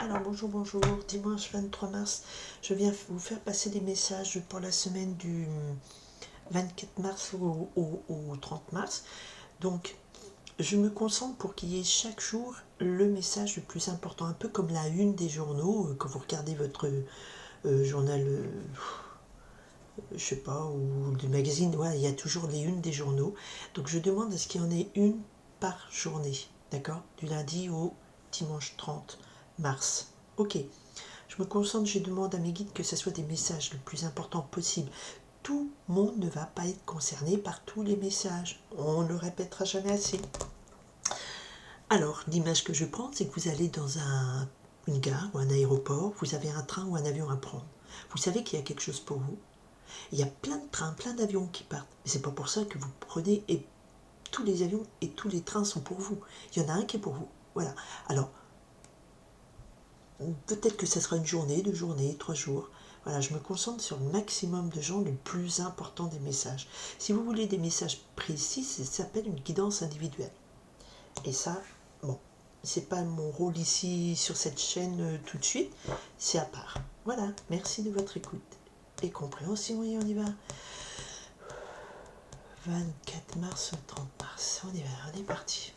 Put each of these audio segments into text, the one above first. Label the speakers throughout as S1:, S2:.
S1: Alors bonjour, dimanche 23 mars, je viens vous faire passer des messages pour la semaine du 24 mars au 30 mars. Donc je me concentre pour qu'il y ait chaque jour le message le plus important, un peu comme la une des journaux, quand vous regardez votre journal, je sais pas, ou du magazine, ouais, il y a toujours les unes des journaux. Donc je demande à ce qu'il y en ait une par journée, d'accord, du lundi au dimanche 30 mars. Ok. Je me concentre, je demande à mes guides que ce soit des messages le plus importants possible. Tout le monde ne va pas être concerné par tous les messages. On ne le répétera jamais assez. Alors, l'image que je prends, c'est que vous allez dans une gare ou un aéroport, vous avez un train ou un avion à prendre. Vous savez qu'il y a quelque chose pour vous. Il y a plein de trains, plein d'avions qui partent. Mais c'est pas pour ça que vous prenez et tous les avions et tous les trains sont pour vous. Il y en a un qui est pour vous. Voilà. Alors, peut-être que ça sera une journée, 2 journées, 3 jours. Voilà, je me concentre sur le maximum de gens, le plus important des messages. Si vous voulez des messages précis, ça s'appelle une guidance individuelle. Et ça, bon, c'est pas mon rôle ici sur cette chaîne tout de suite, c'est à part. Voilà, merci de votre écoute et compréhension et on y va. 24 mars au 30 mars, on y va, on est parti.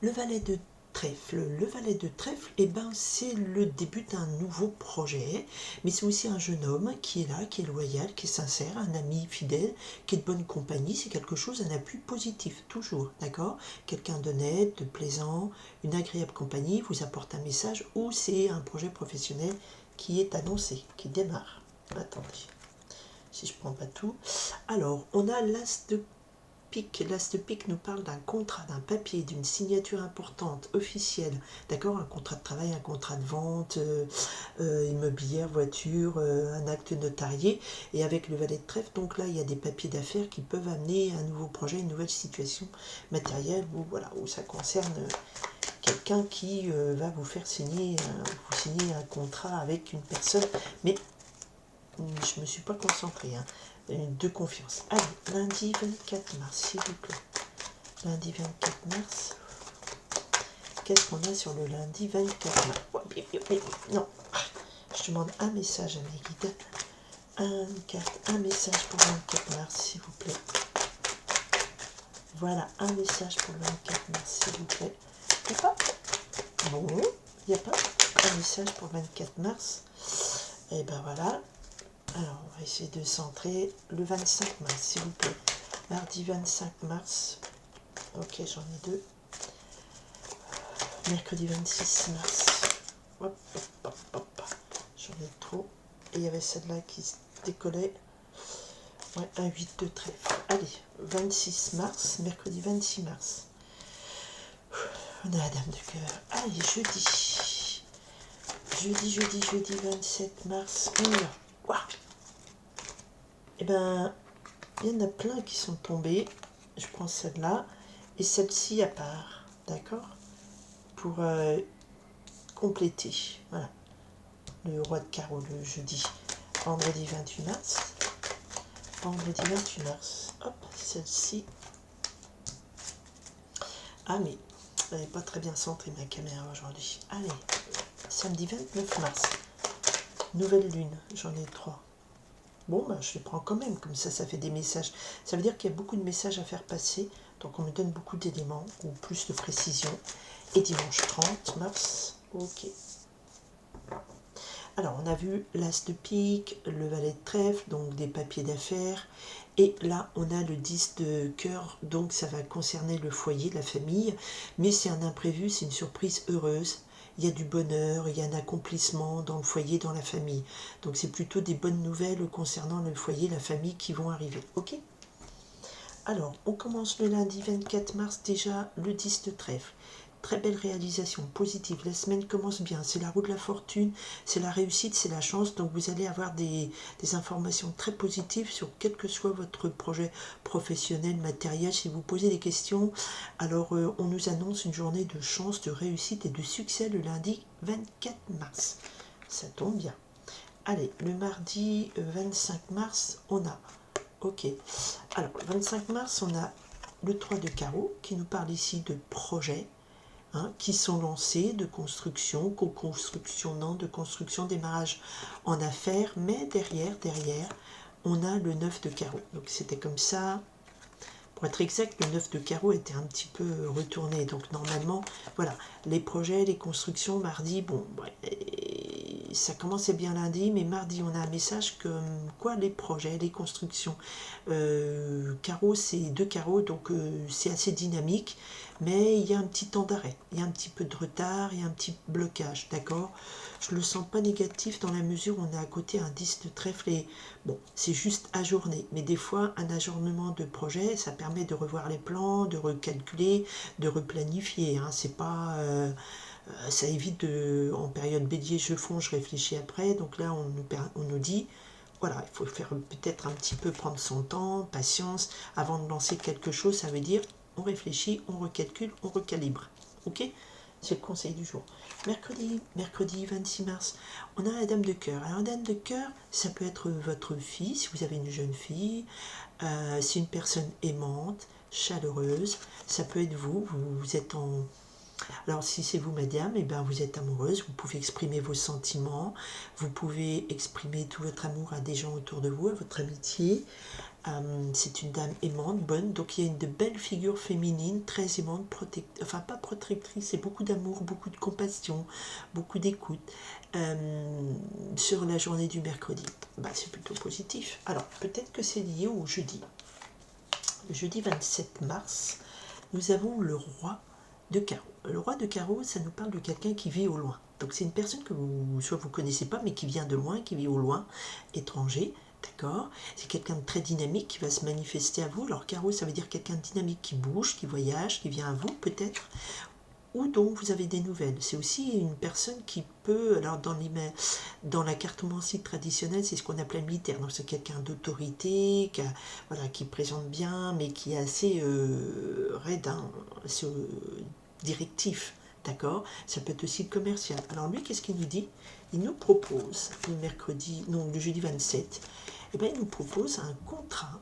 S1: Le valet de trèfle. Le valet de trèfle, eh ben, c'est le début d'un nouveau projet, mais c'est aussi un jeune homme qui est là, qui est loyal, qui est sincère, un ami fidèle, qui est de bonne compagnie, c'est quelque chose, un appui positif, toujours, d'accord? Quelqu'un d'honnête, de plaisant, une agréable compagnie vous apporte un message ou c'est un projet professionnel qui est annoncé, qui démarre. Attendez, si je prends pas tout. Alors, on a l'as de pique. L'as de pique nous parle d'un contrat, d'un papier, d'une signature importante, officielle, d'accord, un contrat de travail, un contrat de vente, immobilière, voiture, un acte notarié, et avec le valet de trèfle, donc là il y a des papiers d'affaires qui peuvent amener un nouveau projet, une nouvelle situation matérielle, où, voilà, où ça concerne quelqu'un qui va vous faire signer, un contrat avec une personne, mais je ne me suis pas concentrée, hein. De confiance. Allez, lundi 24 mars, s'il vous plaît. Lundi 24 mars. Qu'est-ce qu'on a sur le lundi 24 mars? Non, je demande un message à mes guides. Un message pour le 24 mars, s'il vous plaît. Voilà, un message pour le 24 mars, s'il vous plaît. Il n'y a pas? Bon, il n'y a pas un message pour le 24 mars. Et ben voilà. Alors, on va essayer de centrer le 25 mars, s'il vous plaît. Mardi 25 mars. Ok, j'en ai 2. Mercredi 26 mars. Hop, hop, hop, hop. J'en ai trop. Et il y avait celle-là qui se décollait. Ouais, un 8 de trèfle. Allez, 26 mars, mercredi 26 mars. On a la dame de cœur. Allez, jeudi. Jeudi 27 mars. On y va. Waouh. Eh ben, il y en a plein qui sont tombés. Je prends celle-là et celle-ci à part. D'accord? Pour compléter. Voilà. Le roi de carreau le jeudi. Vendredi 28 mars. Vendredi 28 mars. Hop, celle-ci. Ah, mais elle n'est pas très bien centrée ma caméra aujourd'hui. Allez, samedi 29 mars. Nouvelle lune, j'en ai 3. Bon, ben, je les prends quand même, comme ça fait des messages. Ça veut dire qu'il y a beaucoup de messages à faire passer, donc on me donne beaucoup d'éléments, ou plus de précision. Et dimanche 30 mars, ok. Alors, on a vu l'as de pique, le valet de trèfle, donc des papiers d'affaires. Et là, on a le 10 de cœur, donc ça va concerner le foyer, la famille. Mais c'est un imprévu, c'est une surprise heureuse. Il y a du bonheur, il y a un accomplissement dans le foyer, dans la famille. Donc c'est plutôt des bonnes nouvelles concernant le foyer, la famille qui vont arriver. Ok ? Alors, on commence le lundi 24 mars, déjà le 10 de trèfle. Très belle réalisation, positive. La semaine commence bien. C'est la roue de la fortune, c'est la réussite, c'est la chance. Donc vous allez avoir des informations très positives sur quel que soit votre projet professionnel, matériel. Si vous posez des questions, alors on nous annonce une journée de chance, de réussite et de succès le lundi 24 mars. Ça tombe bien. Allez, le mardi 25 mars, on a... Ok. Alors, le 25 mars, on a le 3 de carreau qui nous parle ici de projet, hein, qui sont lancés, de construction, co-construction, non, de construction, démarrage en affaires, mais derrière, on a le 9 de carreau. Donc c'était comme ça. Pour être exact, le 9 de carreau était un petit peu retourné. Donc normalement, voilà, les projets, les constructions, mardi, bon, ça commençait bien lundi, mais mardi, on a un message comme quoi les projets, les constructions, carreau, c'est 2 carreaux, donc c'est assez dynamique, mais il y a un petit temps d'arrêt, il y a un petit peu de retard, il y a un petit blocage, d'accord? Je le sens pas négatif dans la mesure où on a à côté un 10 de trèfle et bon, c'est juste ajourné, mais des fois, un ajournement de projet, ça permet de revoir les plans, de recalculer, de replanifier, hein, c'est pas... ça évite de, en période bélier, je fonds, je réfléchis après, donc là on nous dit, voilà, il faut faire peut-être un petit peu prendre son temps, patience, avant de lancer quelque chose, ça veut dire, on réfléchit, on recalcule, on recalibre, ok? C'est le conseil du jour. Mercredi 26 mars, on a la dame de cœur. Alors la dame de cœur, ça peut être votre fille, si vous avez une jeune fille, c'est une personne aimante, chaleureuse, ça peut être vous, vous êtes en... Alors si c'est vous madame, et ben, vous êtes amoureuse, vous pouvez exprimer vos sentiments, vous pouvez exprimer tout votre amour à des gens autour de vous, à votre amitié. C'est une dame aimante, bonne, donc il y a une de belles figures féminines, très aimantes, enfin pas protectrice, c'est beaucoup d'amour, beaucoup de compassion, beaucoup d'écoute sur la journée du mercredi. Bah, c'est plutôt positif. Alors peut-être que c'est lié au jeudi. Le jeudi 27 mars, nous avons le roi de carreau. Le roi de carreau, ça nous parle de quelqu'un qui vit au loin. Donc c'est une personne que soit vous connaissez pas, mais qui vient de loin, qui vit au loin, étranger, d'accord? C'est quelqu'un de très dynamique qui va se manifester à vous. Alors carreau, ça veut dire quelqu'un de dynamique qui bouge, qui voyage, qui vient à vous peut-être, ou dont vous avez des nouvelles. C'est aussi une personne qui peut, alors dans la cartomancie traditionnelle, c'est ce qu'on appelle militaire. Donc c'est quelqu'un d'autorité, voilà, qui présente bien, mais qui est assez raide, hein, directif, d'accord? Ça peut être aussi commercial. Alors lui, qu'est-ce qu'il nous dit? Il nous propose, le jeudi 27, eh bien, il nous propose un contrat.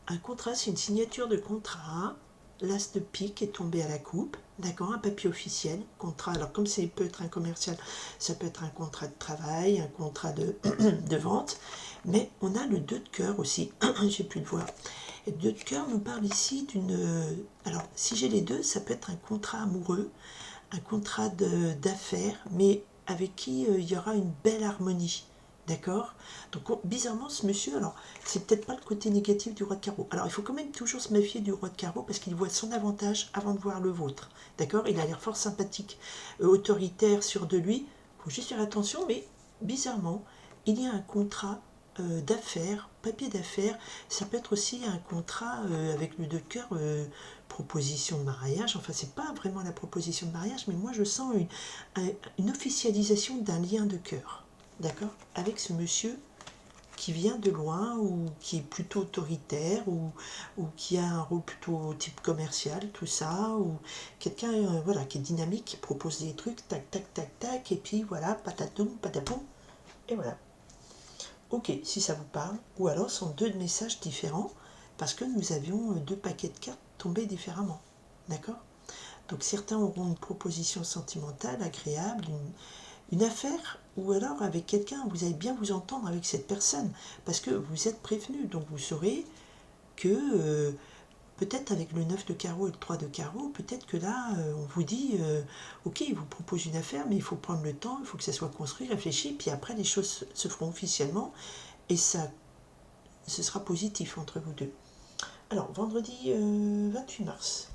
S1: Un contrat, c'est une signature de contrat. L'as de pique est tombé à la coupe, d'accord, un papier officiel, contrat. Alors comme ça peut être un commercial, ça peut être un contrat de travail, un contrat de, de vente, mais on a le 2 de cœur aussi, j'ai plus de voix. Et le 2 de cœur nous parle ici d'une... Alors si j'ai les deux, ça peut être un contrat amoureux, un contrat d'affaires, mais avec qui il y aura une belle harmonie. D'accord? Donc bizarrement ce monsieur, alors c'est peut-être pas le côté négatif du roi de carreau. Alors il faut quand même toujours se méfier du roi de carreau parce qu'il voit son avantage avant de voir le vôtre. D'accord? Il a l'air fort sympathique, autoritaire, sûr de lui. Il faut juste faire attention, mais bizarrement, il y a un contrat d'affaires, papier d'affaires. Ça peut être aussi un contrat avec le 2 de cœur, proposition de mariage. Enfin, c'est pas vraiment la proposition de mariage, mais moi je sens une officialisation d'un lien de cœur. D'accord? Avec ce monsieur qui vient de loin ou qui est plutôt autoritaire ou qui a un rôle plutôt type commercial, tout ça, ou quelqu'un voilà, qui est dynamique, qui propose des trucs, tac, tac, tac, tac, et puis voilà, patatoum, patapoum, et voilà. Ok, si ça vous parle, ou alors ce sont deux messages différents, parce que nous avions deux paquets de cartes tombés différemment. D'accord? Donc certains auront une proposition sentimentale, agréable, une affaire, ou alors avec quelqu'un, vous allez bien vous entendre avec cette personne, parce que vous êtes prévenu, donc vous saurez que peut-être avec le 9 de carreau et le 3 de carreau, peut-être que là, on vous dit, ok, il vous propose une affaire, mais il faut prendre le temps, il faut que ça soit construit, réfléchi, puis après les choses se feront officiellement, et ça, ce sera positif entre vous deux. Alors, vendredi 28 mars.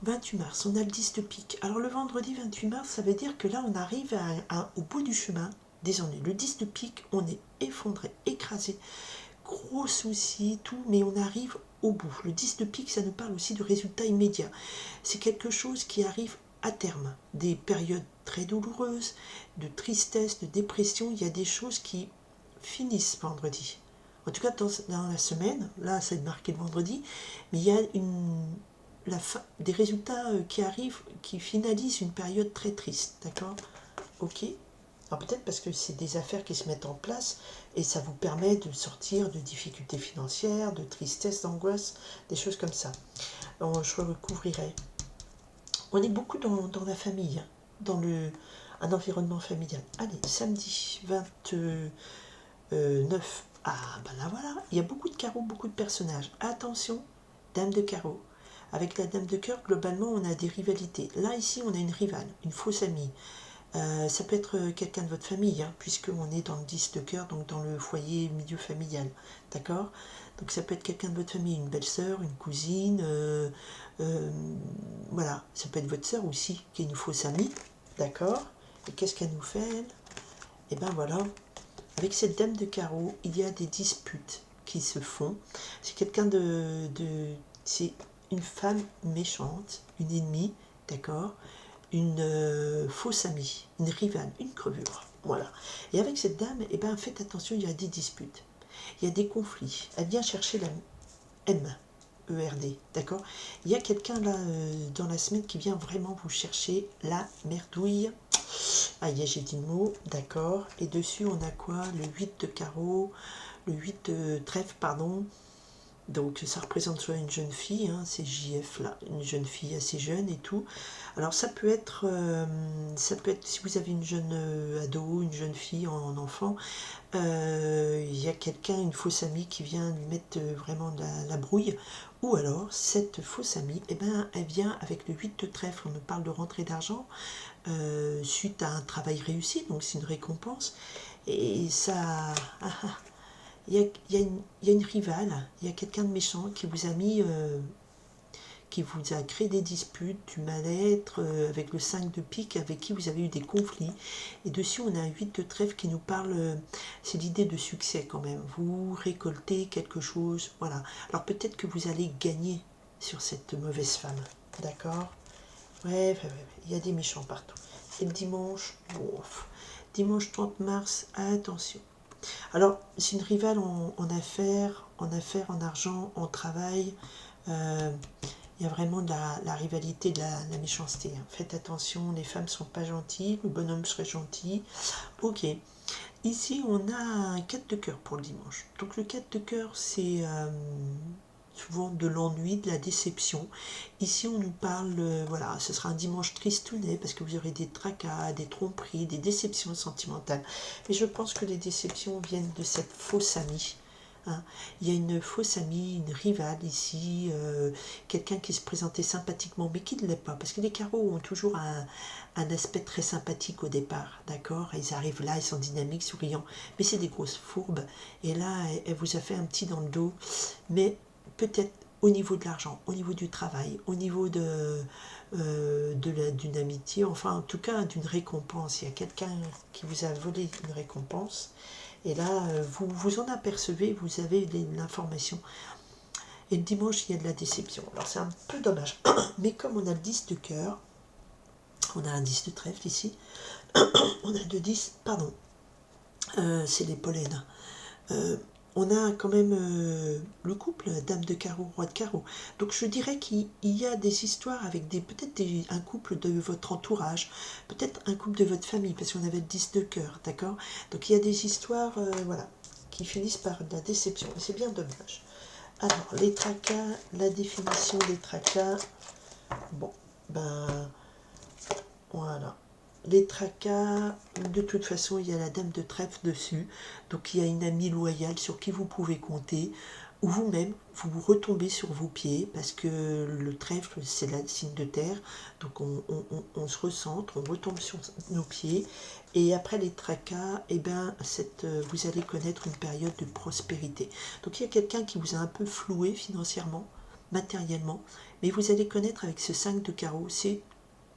S1: 28 mars, on a le 10 de pique. Alors le vendredi 28 mars, ça veut dire que là, on arrive au bout du chemin des ennuis. Le 10 de pique, on est effondré, écrasé, gros soucis, tout, mais on arrive au bout. Le 10 de pique, ça nous parle aussi de résultats immédiats. C'est quelque chose qui arrive à terme. Des périodes très douloureuses, de tristesse, de dépression, il y a des choses qui finissent vendredi. En tout cas, dans la semaine, là, c'est marqué le vendredi, mais il y a des résultats qui arrivent, qui finalisent une période très triste, d'accord? Ok. Alors peut-être parce que c'est des affaires qui se mettent en place et ça vous permet de sortir de difficultés financières, de tristesse, d'angoisse, des choses comme ça. Alors, je recouvrirai On est beaucoup dans la famille, hein, dans un environnement familial. Allez, samedi 29. Ah, ben là voilà, il y a beaucoup de carreaux, beaucoup de personnages. Attention, dame de carreau. Avec la dame de cœur, globalement, on a des rivalités. Là, ici, on a une rivale, une fausse amie. Ça peut être quelqu'un de votre famille, hein, puisqu'on est dans le 10 de cœur, donc dans le foyer milieu familial. D'accord? Donc ça peut être quelqu'un de votre famille, une belle-sœur, une cousine, voilà. Ça peut être votre sœur aussi, qui est une fausse amie. D'accord? Et qu'est-ce qu'elle nous fait, elle? Et ben voilà, avec cette dame de carreau, il y a des disputes qui se font. C'est quelqu'un c'est une femme méchante, une ennemie, d'accord, une fausse amie, une rivale, une crevure. Voilà. Et avec cette dame, eh ben, faites attention, il y a des disputes, il y a des conflits. Elle vient chercher la MERD, d'accord. Il y a quelqu'un là dans la semaine qui vient vraiment vous chercher la merdouille. Ah, j'ai dit le mot, d'accord. Et dessus, on a quoi? Le 8 de carreau, le 8 de trèfle, pardon. Donc ça représente soit une jeune fille, hein, c'est JF là, une jeune fille assez jeune et tout. Alors ça peut être si vous avez une jeune ado, une jeune fille en enfant, il y a quelqu'un, une fausse amie qui vient lui mettre vraiment de la brouille. Ou alors cette fausse amie, eh ben, elle vient avec le 8 de trèfle, on nous parle de rentrée d'argent, suite à un travail réussi, donc c'est une récompense. Et ça... il y a une rivale, il y a quelqu'un de méchant qui vous a mis, qui vous a créé des disputes, du mal-être, avec le 5 de pique, avec qui vous avez eu des conflits. Et dessus, on a un 8 de trèfle qui nous parle, c'est l'idée de succès quand même. Vous récoltez quelque chose, voilà. Alors peut-être que vous allez gagner sur cette mauvaise femme, d'accord? Ouais, il y a des méchants partout. Et le dimanche, ouf, dimanche 30 mars, attention. Alors, c'est une rivale en affaires, en argent, en travail. Il y a vraiment de la rivalité, de la méchanceté. Hein. Faites attention, les femmes ne sont pas gentilles, le bonhomme serait gentil. Ok. Ici, on a un 4 de cœur pour le dimanche. Donc, le 4 de cœur, c'est souvent de l'ennui, de la déception. Ici, on nous parle, voilà, ce sera un dimanche tristounet parce que vous aurez des tracas, des tromperies, des déceptions sentimentales. Mais je pense que les déceptions viennent de cette fausse amie. Hein. Il y a une fausse amie, une rivale ici, quelqu'un qui se présentait sympathiquement, mais qui ne l'est pas, parce que les carreaux ont toujours un aspect très sympathique au départ, d'accord? Ils arrivent là, ils sont dynamiques, souriants, mais c'est des grosses fourbes, et là, elle vous a fait un petit dans le dos, mais peut-être au niveau de l'argent, au niveau du travail, au niveau d'une amitié, enfin en tout cas d'une récompense. Il y a quelqu'un qui vous a volé une récompense et là vous vous en apercevez, vous avez l'information. Et le dimanche il y a de la déception. Alors c'est un peu dommage, mais comme on a le 10 de cœur, on a un 10 de trèfle ici, on a 2 10, pardon, c'est les pollens. On a quand même le couple, dame de carreau, roi de carreau. Donc je dirais qu'il y a des histoires avec peut-être un couple de votre entourage, peut-être un couple de votre famille, parce qu'on avait le 10 de cœur, d'accord? Donc il y a des histoires, voilà, qui finissent par de la déception. Et c'est bien dommage. Alors, les tracas, la définition des tracas. Bon, ben, voilà. Les tracas, de toute façon, il y a la dame de trèfle dessus. Donc, il y a une amie loyale sur qui vous pouvez compter. Ou vous-même, vous retombez sur vos pieds parce que le trèfle, c'est le signe de terre. Donc, on se recentre, on retombe sur nos pieds. Et après les tracas, eh ben, vous allez connaître une période de prospérité. Donc, il y a quelqu'un qui vous a un peu floué financièrement, matériellement. Mais vous allez connaître avec ce 5 de carreau, c'est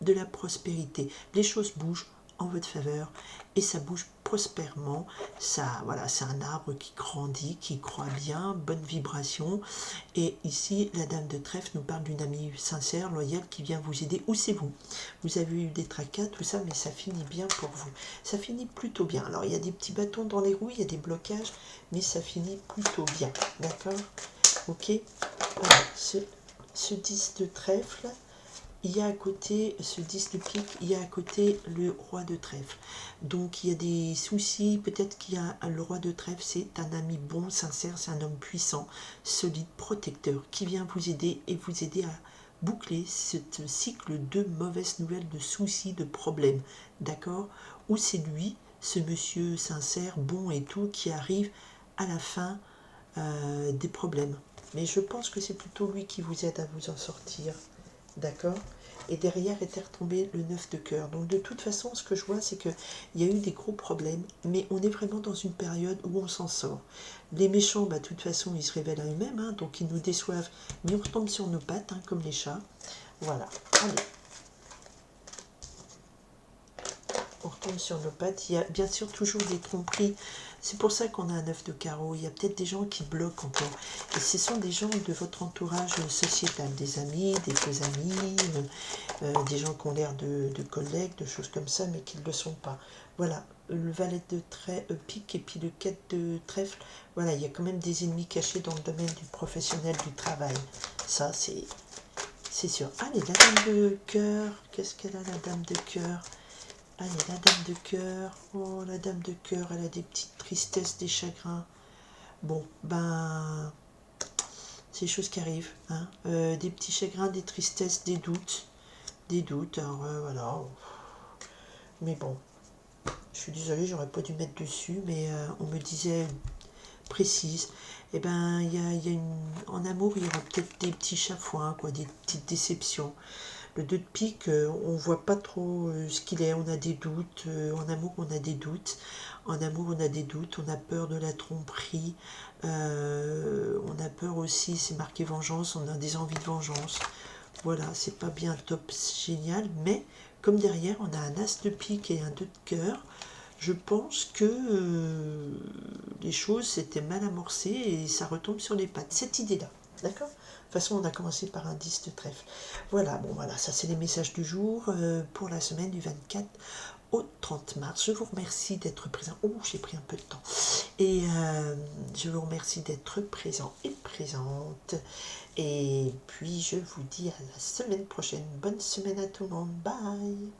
S1: de la prospérité. Les choses bougent en votre faveur et ça bouge prospèrement. Ça, voilà, c'est un arbre qui grandit, qui croît bien, bonne vibration. Et ici, la dame de trèfle nous parle d'une amie sincère, loyale, qui vient vous aider. Ou c'est vous. Vous avez eu des tracas, tout ça, mais ça finit bien pour vous. Ça finit plutôt bien. Alors, il y a des petits bâtons dans les roues, il y a des blocages, mais ça finit plutôt bien. D'accord? Ok. Alors, ce 10 de trèfle, il y a à côté, ce 10 de pique, il y a à côté le roi de trèfle. Donc il y a des soucis, peut-être qu'il y a le roi de trèfle, c'est un ami bon, sincère, c'est un homme puissant, solide, protecteur, qui vient vous aider et vous aider à boucler ce cycle de mauvaises nouvelles, de soucis, de problèmes, d'accord? Ou c'est lui, ce monsieur sincère, bon et tout, qui arrive à la fin des problèmes. Mais je pense que c'est plutôt lui qui vous aide à vous en sortir, d'accord? Et derrière était retombé le 9 de cœur. Donc de toute façon, ce que je vois, c'est qu'il y a eu des gros problèmes, mais on est vraiment dans une période où on s'en sort. Les méchants, bah, de toute façon, ils se révèlent à eux-mêmes, hein, donc ils nous déçoivent, mais on retombe sur nos pattes, hein, comme les chats. Voilà, allez. On retombe sur nos pattes. Il y a bien sûr toujours des tromperies. C'est pour ça qu'on a un 9 de carreau. Il y a peut-être des gens qui bloquent encore. Et ce sont des gens de votre entourage sociétal, des amis, des faux amis, des gens qui ont l'air de collègues, de choses comme ça, mais qui ne le sont pas. Voilà, le valet de pique et puis le 4 de trèfle. Voilà, il y a quand même des ennemis cachés dans le domaine du professionnel, du travail. Ça, c'est sûr. Allez, la dame de cœur. Qu'est-ce qu'elle a, la dame de cœur? Allez, la dame de cœur. Oh, la dame de cœur, elle a des petites tristesses, des chagrins. Bon, ben, c'est des choses qui arrivent. Hein. Des petits chagrins, des tristesses, des doutes. Des doutes, alors voilà. Mais bon, je suis désolée, j'aurais pas dû mettre dessus, mais on me disait précise. Eh ben, en amour, il y aura peut-être des petits chafouins, quoi, des petites déceptions. Le 2 de pique, on voit pas trop ce qu'il est, on a des doutes. En amour, on a des doutes. En amour, on a des doutes, on a peur de la tromperie. On a peur aussi, c'est marqué vengeance, on a des envies de vengeance. Voilà, c'est pas bien top, génial, mais comme derrière, on a un as de pique et un 2 de cœur, je pense que les choses s'étaient mal amorcées et ça retombe sur les pattes. Cette idée-là, d'accord? De toute façon, on a commencé par un 10 de trèfle. Voilà, bon voilà, ça c'est les messages du jour pour la semaine du 24 au 30 mars. Je vous remercie d'être présent. Oh, j'ai pris un peu de temps. Et je vous remercie d'être présent et présente. Et puis, je vous dis à la semaine prochaine. Bonne semaine à tout le monde. Bye!